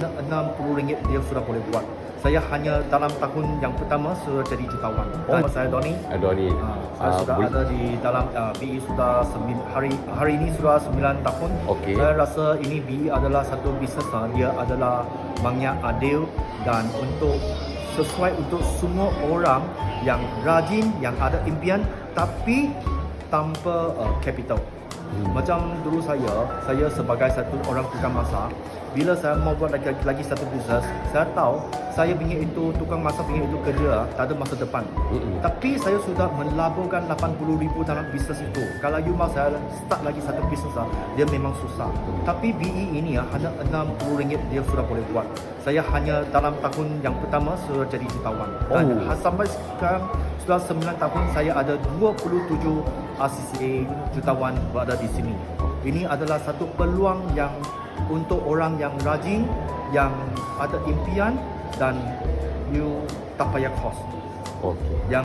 RM60 dia sudah boleh buat. Saya hanya dalam tahun yang pertama sudah jadi jutawan. Nama saya Doni. Doni. Saya sudah ada di dalam BE sudah hari ini sudah 9 tahun. Okey. Saya rasa ini BE adalah satu bisnes, dia adalah banyak adil dan untuk sesuai untuk semua orang yang rajin, yang ada impian tapi tanpa capital. Macam dulu saya sebagai satu orang tukang masak, bila saya mau buat lagi satu bisnes, saya tahu saya ingin itu tukang masak, ingin itu kerja tak ada masa depan. Tapi saya sudah melaburkan 80,000 dalam bisnes itu. Kalau you mau saya start lagi satu bisnes, dia memang susah. Tapi BE ini hanya RM60 dia sudah boleh buat. Saya hanya dalam tahun yang pertama sudah jadi jutawan. Dan sampai sekarang sudah 9 tahun saya ada 27 RCCA jutawan berada di sini. Ini adalah satu peluang yang untuk orang yang rajin, yang ada impian dan you tak payah kos. Okey. Yang